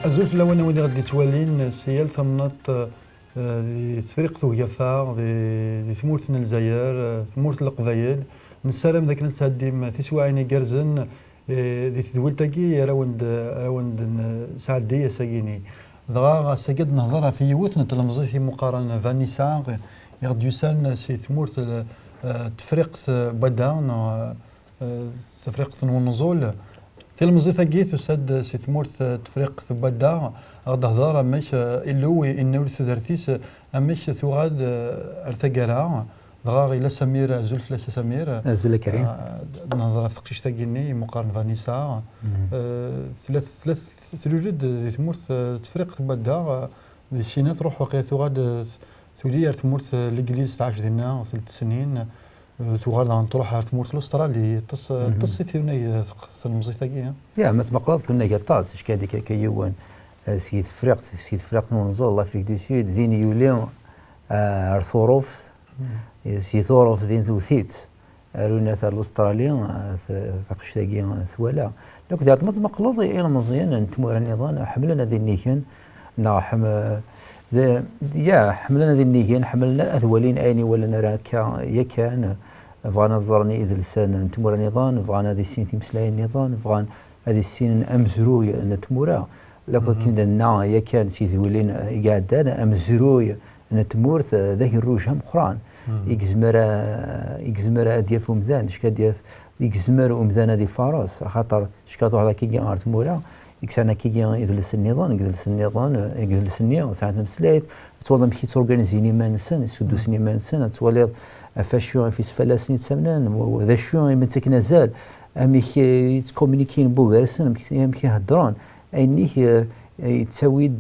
الزول في الأول ودي غادي توالين سيال ثمنات دي تفريق ثويفا دي ثمورتنا الجزائر ثمورت القبايل نسالم ذاك نتسادم تسواعيني كرزن دي تدول تاكي راوند سعدية ساكيني ضغا ساكد نهضرها في يوث نتلمزي في مقارنة فانيسا يغد يسال سي ثمورت تفريق بدان تفريق ونزول تلمزي ثاكي تساد سي ثمورت تفريق بدا غد هضر ماش إلو إنو ثدرتيس أماش ثوغاد ارتقالها ضغا إلا سمير زلف لاش سمير زول كريم نهضر في تقشيش تاكيني مقارن فانيسا ثلاث ثلوجد ثمورت تفريق بدا دي السينات روح وقيا ثوغاد ثولي ثمورت الإنجليز 10 دينا 3 سنين ثوغاد عن تروح ثمورت الأسترالي تصي ثيوني المزيت تاكي يا ما تمقلط ثوني طاس اش كادي كيوان سيد فرقت منزول الله فيك دو سيد ذين يوليون ارثوروف سي ثوروف ذين ثوثيت رونا ثار الاستراليان ثقش تاكي ثوالا لو كذا ما تمقلط الى مزيان نتمور النظام حملنا ذي النيكن يا حملنا ذي النيكن حملنا اثولين ايني ولا نراك يكان بغانا زرني اذا لسان نتمور النظام بغانا ذي السين تمسلاي النظام بغانا هذه السين امزروي نتمورا لكن كنا يكان سي ذولين قاعدنا امزروي نتمورث ذاك الروج هم قران يكزمر ديال مذان اش كدير يكزمر مذان هذه فارس خاطر اش كتروح هذا كي ارت مورا يكسانا كي يجلس النظام يجلس النظام ساعات مسلايت تولى مشي تورغانيزيني مانسن سدوسني مانسن تولي فاشيون في سفلاسني تسمنان وذا شيون يمتك نزال اميك يتكومونيكين بوغرسن اميك يهضرون أينيك يتسويد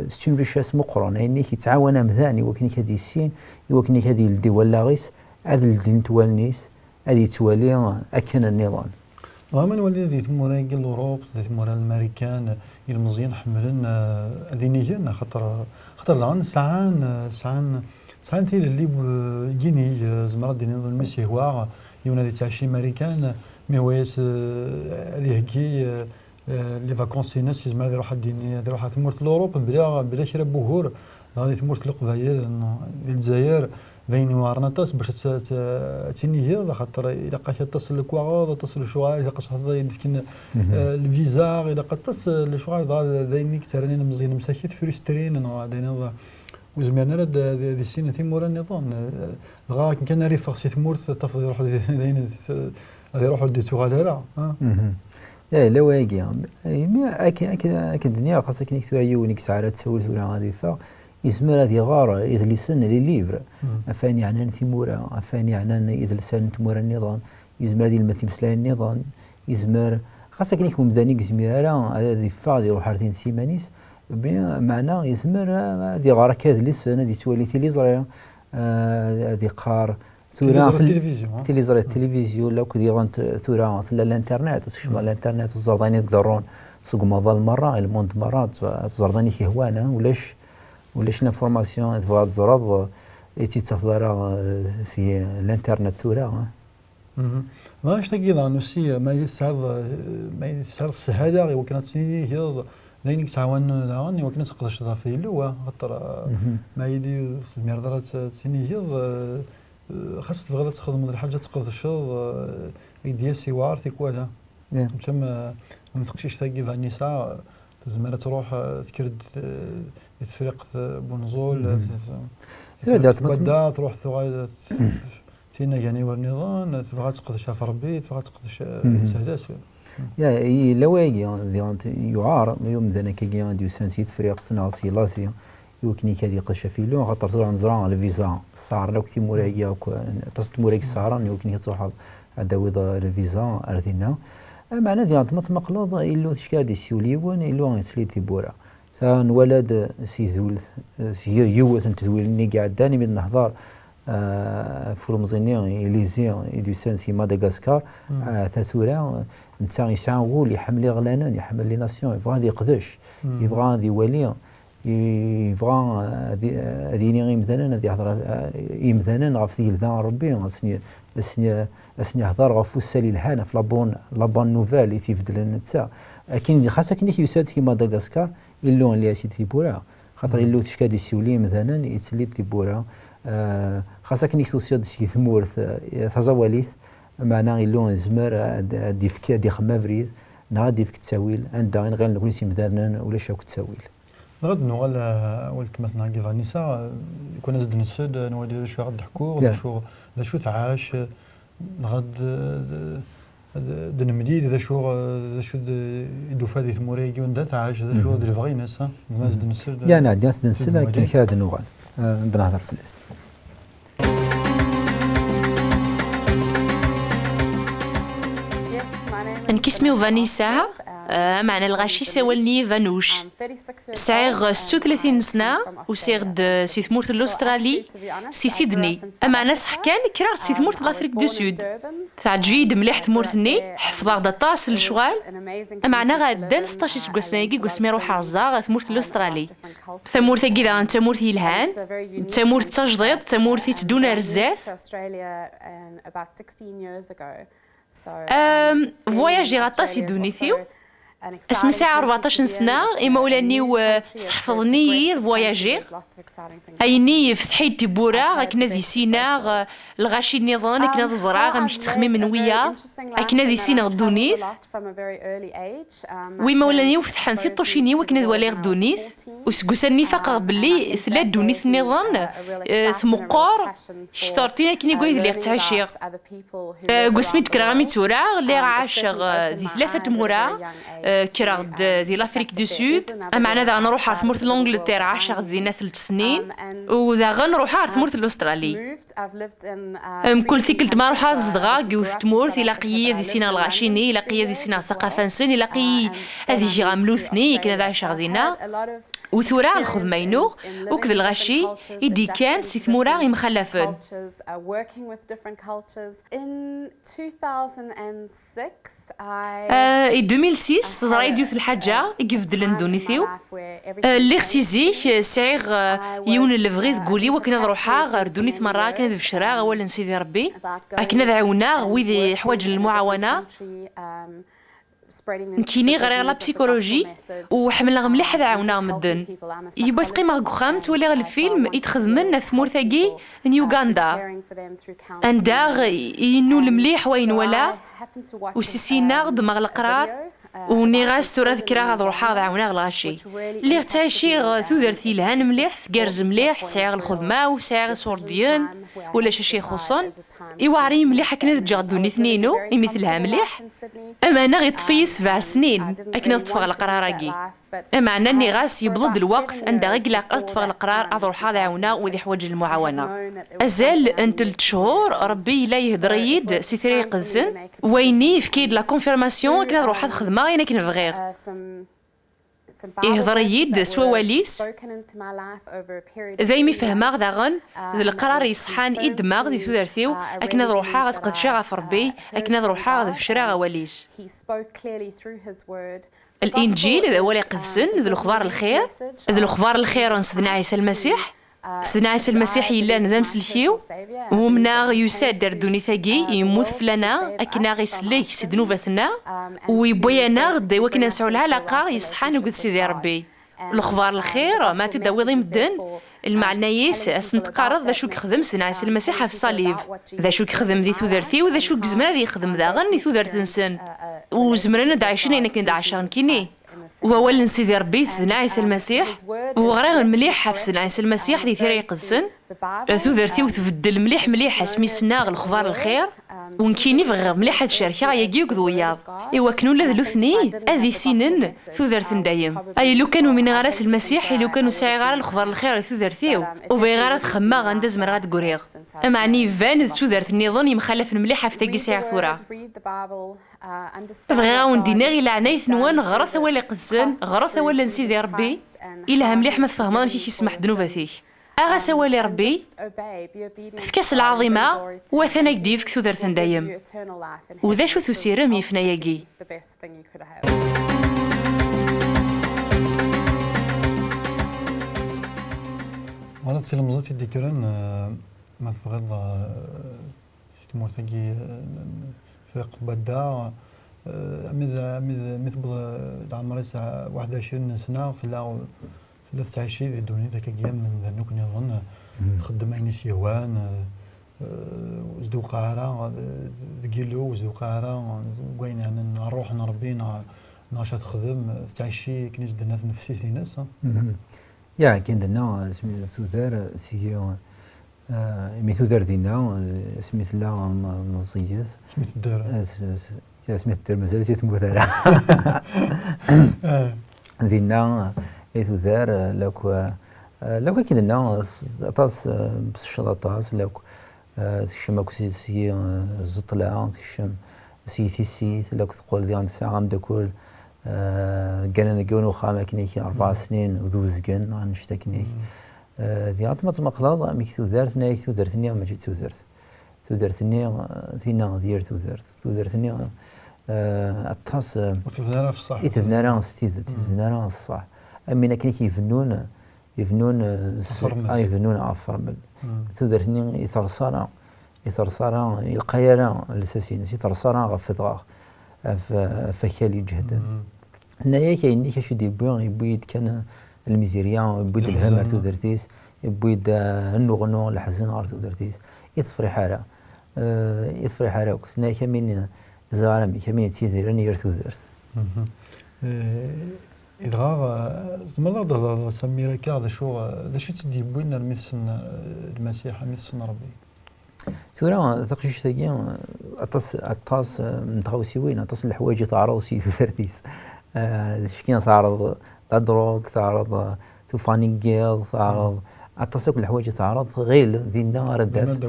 ستيمريشاس مقرن أينيك يتعاون مذاني وكنيك هذه السين وكنيك هذه الدول لاغيس هذا الدين توالنيس هذه توالي أكن النظام. غامن ولي ذي تمورا يقل الأوروب ذي تمورا الأمريكان المزيان حملن هذه نيجان خاطر لان ساعان تيل اللي جيني زمرات دي نظام المسيح هو يونا ذي تعشي أمريكان ميويس هذه هكي لي فاكونس ناس يزمر هذه روح الدينيه هذه روح ثمورت الاوروب بلا شي بوهور هذه ثمورت القبايل ديال الجزائر بين وارناطاس باش تينيجي خاطر الا قاش تصل الكواغ تصل الشغال الا قاش يدفكن الفيزا الا قاش تصل الشغال داينيك تراني مزيان مساكيت فريسترين داينا وزمرنا هذه السنه تيمور النظام غا كان ريفاق سي ثمورت تفضل يروح داين هذه يروحوا دي شغال هنا لا لا واقي اكيد الدنيا خاصك كنيك توعيونيك ساعات تسول ولا غادي فا يزمر هذه غاره اذا لسان لي ليفر افاني عنا ثمورا افاني عنا اذا لسان ثمورا النظام يزمر هذه المثل مسلا النظام يزمر خاصك كنيك مبداني كزميرا هذه فا يروح حارتين سيمانيس معنا يزمر هذه غاره كذا لسان هذه تولي تيليزريا هذه قار ثورة التلفزيون لو كذي غنت ثورة في الانترنت شمال الانترنت الزرداني يقدرون سوق مظل مرة الموند مرات الزرداني كيهوانا ولاش لانفورماسيون تبغى تزرد تفضل في الانترنت ثورة ما اش تقيض نسي ما يسعد السهادة وكانت سنين هي لينك تعاون لاني وكانت تقدرش في اللو خاطر ما يدي سمير درات سنين هي خاص تبغى تخدم هذه الحاجه تقدر الشغل ديال سيوار تيكوالا تما ما تقشيش تاكي في النساء تزمر تروح تكرد تفريق بونزول تبدا تروح ثغال تينا يعني والنظام تبغى تقدر شاف ربي تبغى تقدر سهلاس يا لواقي يعار يوم ذاك كي ديو سانسيت فريق ناصي لاسيا يمكن كذي قشة في لون خاطر طلع نزرع الفيزا صار لو كتي مورايا تصت مورايك صار يمكن تروح عداوض الفيزا أرضنا معنا ذي عند مقلض إلو تشكادي سيوليون إلو يسليتي بورا سان ولد سيزول يوث تزولني قاعد داني من نهضار فورمزينيون إليزيون إدوسان سي مادغاسكار ثاثورا نتا يسعى اللي يحمل غلانا يحمل لي ناسيون يبغى هذه يقدش يبغى هذه ولي يبغى ديني مثلا هذه يهضر مثلا غف ذي ذا ربي اسني يهضر غف السالي الحانه في لابون نوفيل اللي تيفدل النتا لكن خاصه كي يساد في مدغشقر اللون اللي سيدي تيبورا خاطر اللو تشكادي سيولي مثلا يتسلي تيبورا خاصه كي توصيد شي ثمورث تزواليث معنا اللون زمر ديفك دي خما فريد نهار ديفك التاويل عندها غير نقول سي مثلا ولا شاك التاويل غد نوال ولت مثلا كيف النساء يكون زد نسد نولي شو غد حكور ذا شو تعاش غد دنمديد ذا شو يدو فادي ثموريجي وندا تعاش ذا شو ذا فغينس ها زد نسد يعني عندي زد نسد كاين كاد نوال عندنا هضر في الناس نكسميو فانيسا معنا الغاشي سوالني فانوش سعيغ 36 سنة وسيغد سي ثمورت الأسترالي سي سيدني معنا سحكان كراغد سي ثمورت لافريك دو سود تعجبيد مليح ثمورتني حفظا غدا طاس الشغال معنا غادا 16 سكواسنايكي قسمي روح عزا ثمورت الأسترالي ثمورت كيدا ثمورت يلهان ثمورت تجديد ثمورت تدونا رزات فواياجي غطاس يدونيثيو اسمي ساعة 14 سنة إما ولاني صحفظني فواياجير أيني فتحيت تبورا كنا ذي سينا الغاشي النظام كنا ذي زرع مش تخميم من ويا كنا ذي سينا غدونيث ويما ولاني وفتحان في طوشيني وكنا ذي والي غدونيث وسقوساني فقط باللي ثلاث دونيث النظام ثمقور شطارتين كني قوي ذي تعشير قسمي تكرامي تورا اللي عاشر ذي ثلاثة مورا كراغد دي لافريك دو سود معنا ذا نروح على ثمورت لونجلتير 10 زينا 3 سنين وذا غنروح على ثمورت الاسترالي كل ثيكلت ما نروح على الزدغاق وثمورت الى قيه ذي سينا الغاشيني الى قيه ذي سينا الثقافه نسن الى قيه هذه جي غاملوثني كنا ذا 10 زينا وثورا الخذ ماينو وكذا الغشي يدي كان سي ثمورا يمخلفن إن 2006 ضرايديو في الحاجة يقفد لندونيثيو اللي خسيزيك سعيغ يون اللي بغيت تقولي وكنا نروحا غير دونيث مرة كنا في الشراغ أولا نسيدي ربي كنا ذعونا ويذي حوايج المعاونة كيني غير لا بسيكولوجي وحملنا مليح هذا عاونا مدن يبس قيمة قخام تولي الفيلم يتخدمن في مورثاقي نيوغندا عندها ينو المليح وين ولا وسيسينا دماغ القرار ونيغاس تورا ذكرا غاد روحا عاونا غلاشي اللي تعيشي ثودرتي لهان مليح ثقارز مليح ساعة الخدمة وساعة صورديان ولا شي خصوصا يوعري مليح كنا تجادوني اثنينو يمثلها مليح اما انا غيطفي 7 سنين اكنا تطفى القراراكي اما عنا نيغاس يبلض الوقت عندها غير لاقا تطفى القرار غاد روحا عاونا وذي حوايج المعاونة ازال انت 3 شهور ربي لا يهدر يد سي ثري قزن ويني فكيد لا كونفيرماسيون كنا نروح الخدمة غير كنا بغير يهضر يد سواليس ذايمي فهما داغن ذا القرار يصحان إدماغ ذي ثوثرثيو أكنا ذروحا غاد قد شاغا فربي أكنا ذروحا غاد فشراغا واليس الإنجيل ذا ولي قدسن ذا الأخبار الخير ذا الأخبار الخير نسدنا عيسى المسيح سيدنا عيسى المسيح يلان ذا مسلكيو ومنا يساد دردوني ثاقي يموت فلنا أكنا غيسليك سدنوبتنا ويبوينا غدا وكنا نسعو العلاقة يصحان وقد سيدي ربي الأخبار الخير ما تداوي مدن المعنيس أسنتقارض ذا شو كخدم سيدنا عيسى المسيح في الصليب ذا شو كخدم ذي ثوذرثي وذا شو كزمنا ذي يخدم ذا غني ثوذرث نسن وزمرنا داعشين إنك ندعشان كيني وأول نسيدي ربي سيدنا عيسى المسيح وغير مليح في سيدنا عيسى المسيح دي ثري قدسن ثوذرتي وتبدل مليح اسمي سناغ الخبار الخير ونكيني غير مليح هاد الشركة يجيوك ذوياض إوا كانوا لا ذلوثني أذي سنين ثوذرثن دايم أي لو كانوا من غراس المسيح لو كانوا ساعي غير الخبار الخير ثوذرثيو وفي غير تخما غندز مرات قريغ أمعني فان ثوذرث النظام يمخلف مليح في تاقي ساعة ثورة بغيغا وندينا غير لعنايث نوان غرث ولا قدسن غرث ولا نسيدي ربي إلا مليح ما تفهمان كيف يسمح دنوباتيك أغا سوالي ربي في كاس العظيمة وثنا يديفك ثوذرثن دايم وذا شو تسيرم يفنا ياقي غاد سي المزات يدي كران ما تبغيض تمور تاكي فيق بدا مثل عمري ساعة 21 سنة في 23 في دوني ذاك أيام من ذنوك نظن خدم عيني سيوان زدو قاعرة ذكيلو زدو قاعرة وين يعني نروح نربي ناشط خدم تعيشي كنيس درنا في نفسي ناس يا كاين درنا سميتو دار سيو سميتو دار دينا سميت لا مزيت سميت الدار سميت الدار مازال تيتموت راه دينا ايتو دار لو كاين درنا طاس بالشطاطاس لو تشم كسي الزطلة تشم سيت لو تقول ديال ساعة مدكول كان نقولوا خامة كنيك 4 سنين وذوزقن غنشتكنيك ديال ما تمقلاض ميك تودرتني تودرتني ما جيت تودرتني ثينا ديال تودرتني الطاس وتفنارا في الصح يتفنارا تفنارا الصح امينا كنيك يفنون يفنون عفرمل تودرتني يثرصارا القيارا الاساسيين يثرصارا غفضغا فكالي جهدا هنايا كاين كاش يبويد كان الميزيريان يبويد الهمر تودرتيس يبويد النغنو الحزن غير تودرتيس يطفري حارة وقت هنايا كامين زعرمي كامين تيدير نير تودرت إذا زمرنا سميرا كاع شو تدي بوينا المسن المسيح مسن ربي ثورا ثقشيش تاكي أطاس متغوسي وين أطاس الحوايج تعرض سي تودرتيس شكين تعرض الدروك تعرض توفانينجيل تعرض أتصل الحوايج تعرض غير ذي النار الدف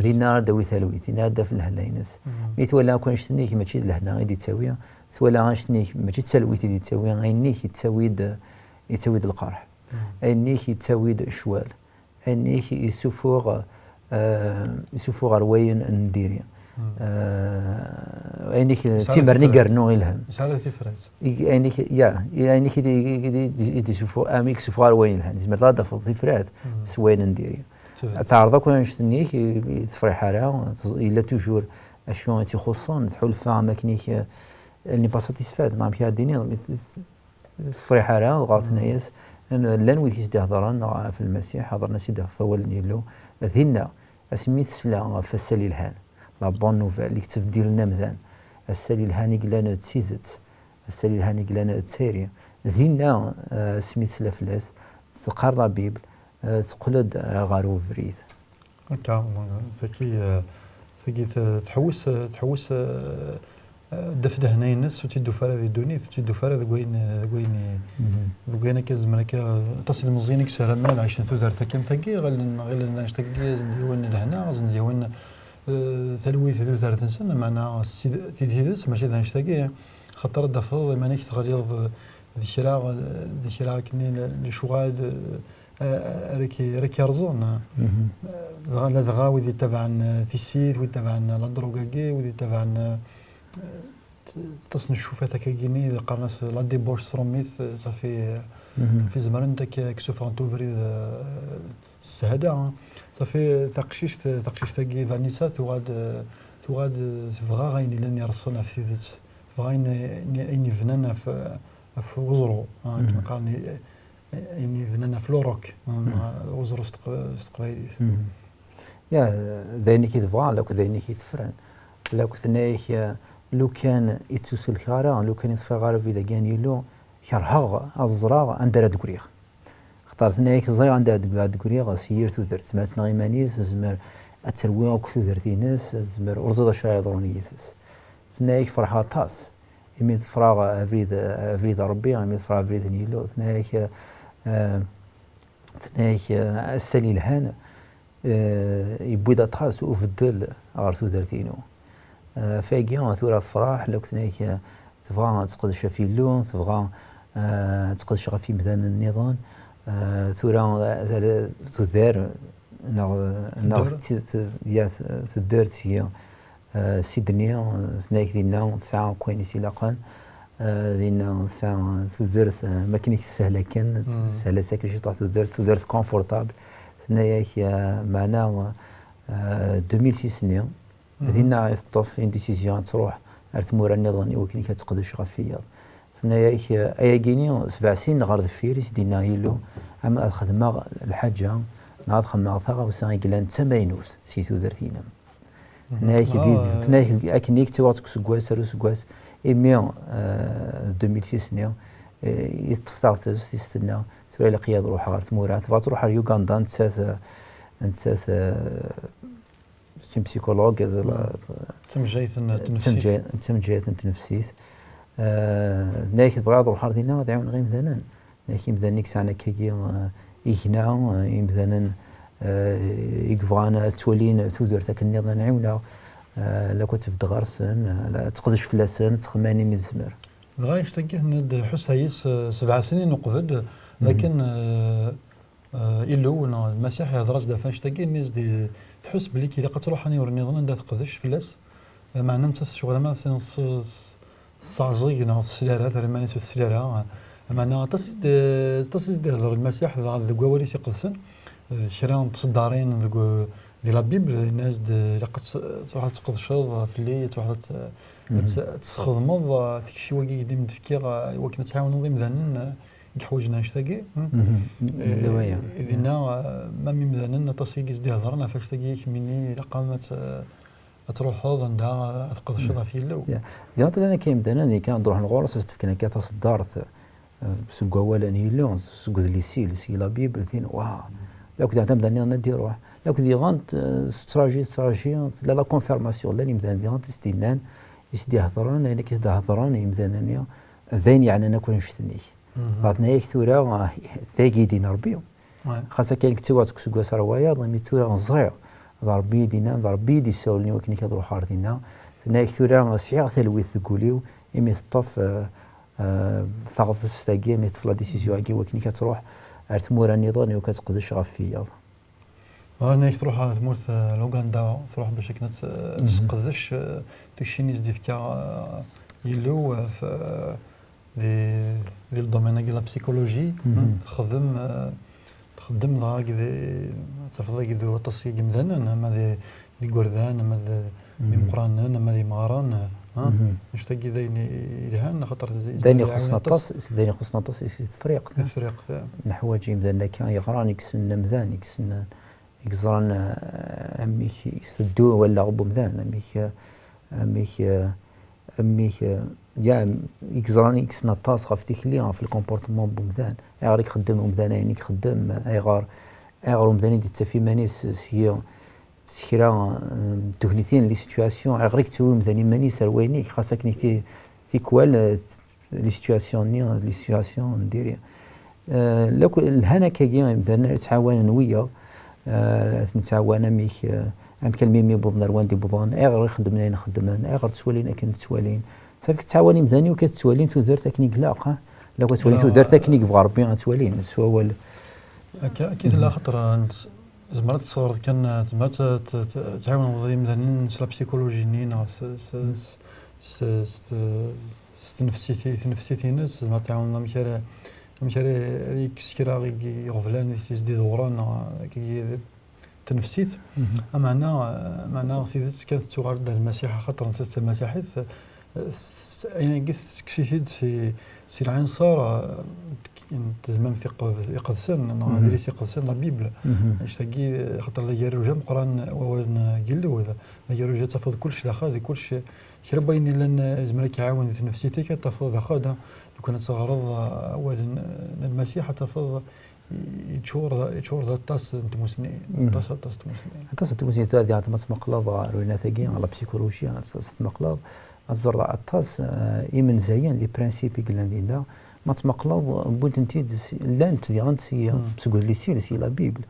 ذي النار دوي ثلوي ذي النار دف الهلاينس ميت ولا كون شتنيك ما تشيد لهنا غادي تساويها ولا غنشتنيك ما تسلوي تدي تساويها غينيك يتساويد القرح غينيك يتساويد الشوال غينيك يسفوغ رواين نديريا انك تيمرني قرنو الهم شحال تيفرنس انك انك يدي شوفوا اميك سفوار وين الهم زعما لا دافو تيفرات سوين نديريا تعرض كون شتنيك تفرح راه الا توجور اشياء تيخصون تحول فيها ماكنيك اللي باساتيسفاد نعم فيها ديني تفرح راه غاط ناس لان ويتي تهضرن في المسيح هضرنا سيده فول نيلو ذينا اسميت سلا فسالي الهان لا بون نوفيل اللي كتبدي لنا مثلا السالي الهاني قلانا تسيزت السالي الهاني قلانا تسيري ذينا سميت سلا فلاس تقرا بيبل تقلد غارو فريد هكا ثقي تحوس دفده هنا الناس وتيدو فارا ذي دوني تيدو فارا ذوين كزمركا تصل مزينك سلام عايشين ثو دار ثكين ثقي غير نشتقي زنديون لهنا زنديون ثلوي ثو دار سنه معنا تيديدس ماشي ذا نشتقي خاطر دافو مانيك تغليظ ذكرى كني لشغاد ركي رزون لا دغا وذي تبعنا في السيد وذي تبعنا لا دروغاكي وذي تبعنا تصن الشوفات كايني قرناس لا ديبورش سروميت صافي في زمان داك كسوف انتوفري السهاده صافي تقشيش تاكي فانيسا توغاد تبغى غاين لان يرسلنا في ذات تبغى اني فنانه في وزرو قالني اني فنانه في لوروك وزرو استقبالي يا دايني كي تبغى لو كدايني كي تفرن لو كنايك لو كان يتسوسل خارا لو كان يتفغر في داكاني لو كرهغ الزراغ عند دكريغ اختارت نايك زريغ عند دكريغ سير تودرت سمعتنا غيمانيس زمر اتروي كثو درتي ناس زمر ورزد شراي ضرونيتس نايك فرحه طاس يميت فراغ افريد ربي يميت فراغ افريد نيلو نايك السلي الهان يبودا طاس وفدل غارتو درتينو فايقيا ثورة الفرح لو كنايك تبغى تقدش في اللون تبغى تقدش في مثلا النظام ثورة تدار تدار هي سيدني ثنايك دينا 9 كوين سلاقان دينا ساعة تدرت ما كاينش سهلة كان سهلة ساكن شي طاح تدرت كونفورتابل هنايا معنا 2006 نيا بدينا يطوف ان ديسيزيون تروح ارتمور النظامي وكاين كتقدش غفيا هنايا ايا كيني 7 سنين غير فيريس دينا يلو اما الخدمه الحاجه ناض خدمه ثغا وسان كلان تماينوث سيتو درتينا هنايا هنايا كاين تواتك سكواس سكواس ايمي 2006 نيا يستفتاغ تستنى سوري لقياد روح غير تمورات تروح ليوغندا انت بسيكولوج تمجيت تنفسيت نايك بغا روح ردينا دعون غير مثلا نايك مثلا نيك ساعنا كي يهنا مثلا يكفغانا تولين تودر تاك النظام نعاونا لا كنت في دغرسن لا تقدش فلاسن تخماني من الزمر غايش تلقاه ند حسايس 7 سنين وقفد لكن إلو المسيح هذا راس دافاش تلقاه الناس دي تحس بلي كي لقات روحاني ورنيضنا دا تقدش فلاس معناه انت الشغل ما صعزي ناض السلالة ترى ما نسيت السلالة معناه تصيد هذا المسيح هذا القوالي تيقدسن شران تصدارين ديال البيبل الناس لقات واحد تقدشوض في اللي واحد تستخدموا فيك شي واقي قديم تفكير وكنا تعاونوا مثلا حوايجنا نشتاقي إذن ما مثلا تصيق دي هضرنا فاش تاقي مني لقامت تروح هذا عندها تقدر شذا في اللو ديانت انا كاين بدنا كان نروح نغورس تفكنا كاع تصدرت سوق ولا نيلون سوق ليسيل سي لا بيبل ثين واه لو كنت عندنا بدنا ندير روح لو كنت غانت استراتيجي لا لا كونفيرماسيون لا مثلا ديانت استنان يسدي هضران انا كيسدي هضران مثلا ذين يعني انا كون نشتني بعضنا يكثورا ذاكي دين ربي خاصة كاين كتوات كسوق سروايا ضمي تورا صغير ضربي دينا ضربي دي سولني وكني كنروح عارضينا هنا كثورا سياغ ثلويث تقوليو يمي طف ثغف الساقي يمي طفلا ديسيزيو كي وكني كتروح ارتمورا نظامي وكتقدش غفيا انا تروح تمورت لوغندا تروح باش كنت تقدش داكشي نيز ديفكا يلو في لي الدومين ديال البسيكولوجي تخدم ضاك تفضل كذا تصيغ مثلا ما دي غوردان ما دي مقران ما دي مغران واش تاكي دايني الهان خاطر دايني خصنا طاس التفريق نحوايج مثلا كان يقراني كسن مثلا كسن يقزران اميك يسدو ولا غبو مثلا اميك يا يقزراني كسنا طاس خافتيك لي في الكومبورتمون بومدان غير يخدم ومدان يعني يخدم غير ومدان دي تفي مانيس سيرا تهنيتين لي سيتوياسيون غير تو مداني ماني سروينيك خاصك نيتي في كوال لي سيتوياسيون نديري لو الهنا كاين مدان تعاون نويه نتعاون ميك ام كلمي بوضنا روان دي بوضان غير خدمنا نخدمنا غير تسوالين كنت تسوالين صافي كتعاوني مثاني وكتسوالين تودر تكنيك لاقه لو كتولي تودر تكنيك في غربي غتسوالين سوا اكيد لا خطر زمرت صورت كان زعما تعاون مثلا لا بسيكولوجي نينا تنفسيتي ناس زعما تعاون مشاري كسكرا غفلان دي دوران كي تنفسيت معنا في ذات كانت تغرد المسيح خاطر نتا المسيحي يعني قلت كسيتيد سي العنصر تزمام يقدسن انا دريس يقدسن لا بيبل اش تاكي خاطر لا جارو قران وين قلو هذا لا جارو تفض كلشي لا كلشي شي باين لان زعما كيعاون في نفسيتك تفض خاذا لو كانت غرض اولا المسيح تفض يتشور ذات طاس انت مسلمين طاس انت مسلمين هذه عندما مقلب روينا ثقي على بسيكولوجيا مقلب الزرع الطاس يمن زين لي برانسيبي كلاندينا ما تمقلب بوت انت لانت ديال سي تقول لي سي لا بيبل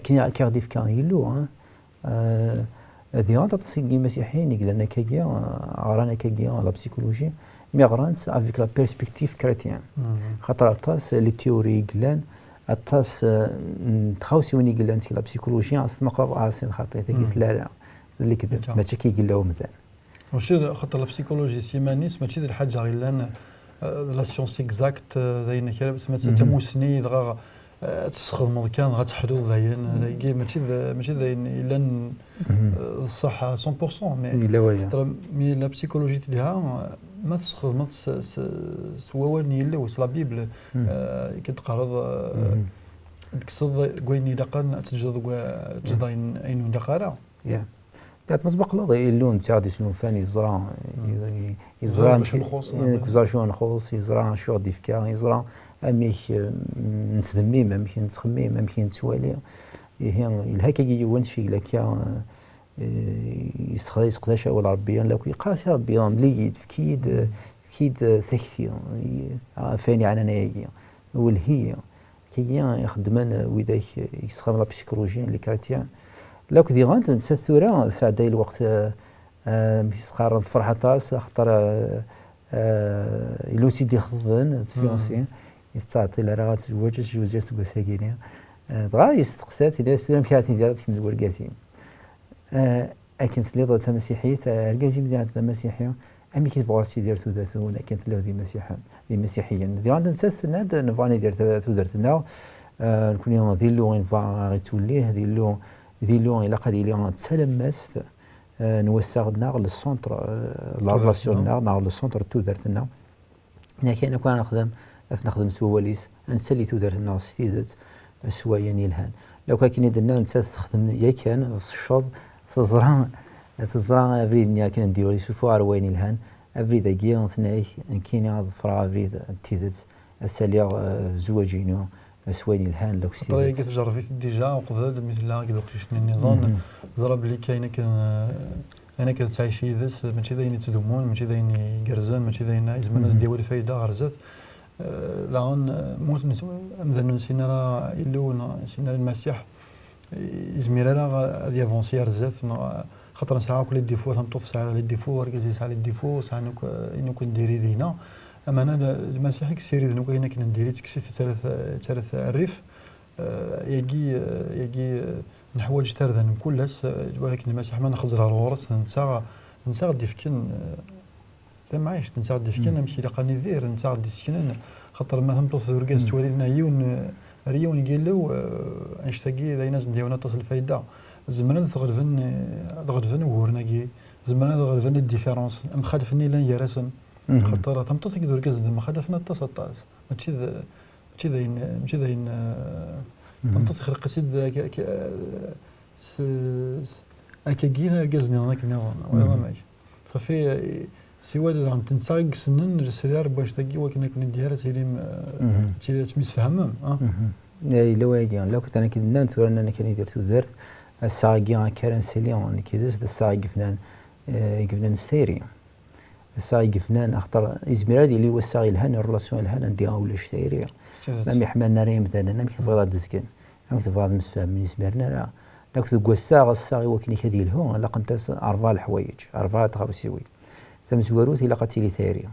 كاين كارديف كان يلو هذه انت تصيغي مسيحيين لان كاكيا رانا كاكيا لا بسيكولوجي مي غرانت افيك لا بيرسبكتيف كريتيان خاطر الطاس لي تيوري كلان الطاس تخاوسيوني كلان سي لا بسيكولوجي اصلا مقلب عاصين خاطر قلت لا اللي كذب ما تشكي قال له مثلا ماشي خاطر البسيكولوجي سيمانيس ماشي الحاجه غير لان لا سيونس اكزاكت داين كلام تموسني دغا تستخدم كان غتحدو داين ماشي داين الا الصح 100% مي لا بسيكولوجي ديالها ما تستخدم سواء نيلا ولا بيبل كتقرض تقصد كويني دقن تجد جداين اين دقاره تعرف مسبق لضي اللون تعدي شنو فاني يزرع شو نخلص يزرع شو ديفكا يزرع اميك نتدميم اميك نتخميم اميك نتوالي هي الهكا يوان شي لك يسقداش ولا ربيان لو يقاس ربيان مليد فكيد ثكثي فاني على نايا والهي كي يخدمان ويداك يستخدم لا بسيكولوجيا اللي كارتيا لو كدي غانت نسثورا ساعدي الوقت مسخر الفرحه تاس خاطر لو سيدي خضن فيونسي يتعطي لها راه تزوج جوج ساكينيا دغا يستقسات اذا سلام كاتي ديالك من الوركازيم اكنت لي ضات مسيحيه الكازيم ديال المسيحيه امي كيف بغات يدير ثلاثه كانت له دي مسيحيه دي عندنا نسث ناد نفاني دير ثلاثه نكون يوم ذي اللون فا توليه ذي اللون الى قد الى تسلمست نوسع ناغ للسونتر لا ريلاسيون ناغ للسونتر ثلاثه لكن كان نخدم سواليس نسلي ثلاثه ستيزت سوايا نيلهان لو كان درنا نستخدم يا كان الشوط تزرع افريد نيا كان نديرو لي سوفو اروين الهان افريد اكيا ثناي كاين هاد الفرا افريد تيزت الساليا زواجينو سوين الهان لو سيدي طريقه تجربت ديجا وقبل مثل لا كيفاش النظام زرب اللي كاينه كان انا كنتعايش يدس ماشي داين تدمون ماشي داين يقرزن ماشي داين زعما الناس ديال الفايده غرزت لان موت مثلا نسينا راه الا نسينا المسيح زميره راه غادي افونسي رزات خاطر نسعى كل ديفو تنطف ساعه لي ديفو وركزي ساعه لي ديفو ساعه انو كنديري دينا اما انا المسيح كسيري ذنو كاينه كنديري تكسيت ثلاث الريف يجي نحوايج ترذن كلس ولكن المسيح ما نخزرها الغرس ننسى غادي فكن ثم عايش ننسى غادي فكن نمشي لقاني ذير ننسى غادي سكن خاطر ما تنطف وركاز تولي لنا ريون قالوا انشتاقي ذا ناس ديالنا تصل الفايده زمنا تغلفن وهورناكي زمنا تغلفن الديفيرونس مخالفني لا يرسم خاطر تمتص كدور كاز مخالفنا التصطاس ماشي ذاين تمتص خلق سيد اكاكينا كازني هناك ولا ما ماشي صافي سوا اللي عم تنساق سنن السرير باش تلقي وكنا كنديرها تيلي تميس فهمم الا واقع لو كنت انا كنا نثور انا كان يدير تودرت الساقي كان سيليون كيدز الساقي فنان ستيري الساقي فنان اخطر ازميرادي اللي هو الساقي الهان الرلاسيون الهان نديها ولا شتيري ما يحملنا راه مثلا ما كيفضل دزكن ما كيفضل مسفهم من زمرنا راه لو كنت كوسا الساقي وكني كدير الهون لا قنت اربع الحوايج اربعه تغوسيوي ثم زواروت الى قتيلي ثاري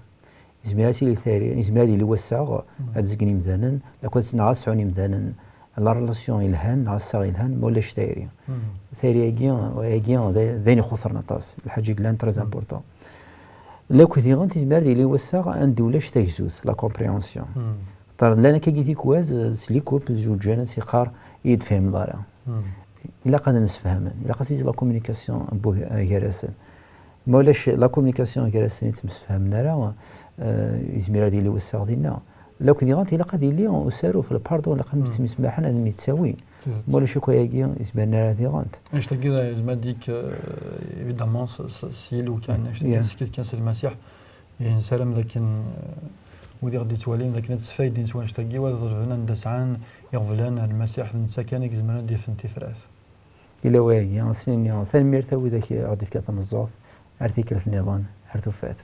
زميراتي لي ثاري زميرادي اللي وساغ ادزكني مثلا لو كنت نعسوني مثلا لا ريلاسيون الهان نعساغ الهان مولا شتيري ثاري اكيان ذين خطرنا طاس الحاجه كلان تري امبورطون لو كنت غنتي زميرادي اللي وساغ عندي ولا شتاكزوت لا كومبريونسيون طار لانا كي كواز سليكوب جوج جانا سيقار يدفهم دارا الا قد نسفهمن الا قصيت لا كومونيكاسيون بو غيرسن مولاش لا كومونيكاسيون كراسني تمسفهمنا راه زميرا ديالي وساغ ديالنا لو كنت غانتي لا قادي لي وسارو في الباردون لا قد تمسمح انا متساوي مولاش كوياكي زبرنا راه دي غانت اش تلقى زعما ديك ايفيدامون سي لو كان سكيت كان المسيح يعني سلام لكن ودي غادي توالين لكن تسفايدين سواء تلقى ولا ندسعان يغفلان المسيح نسكن زعما دي فنتي فراث الا واقي سنين ثاني ميرتا وذاك غادي فكا تنزوف ارتيكل النظام ارتفات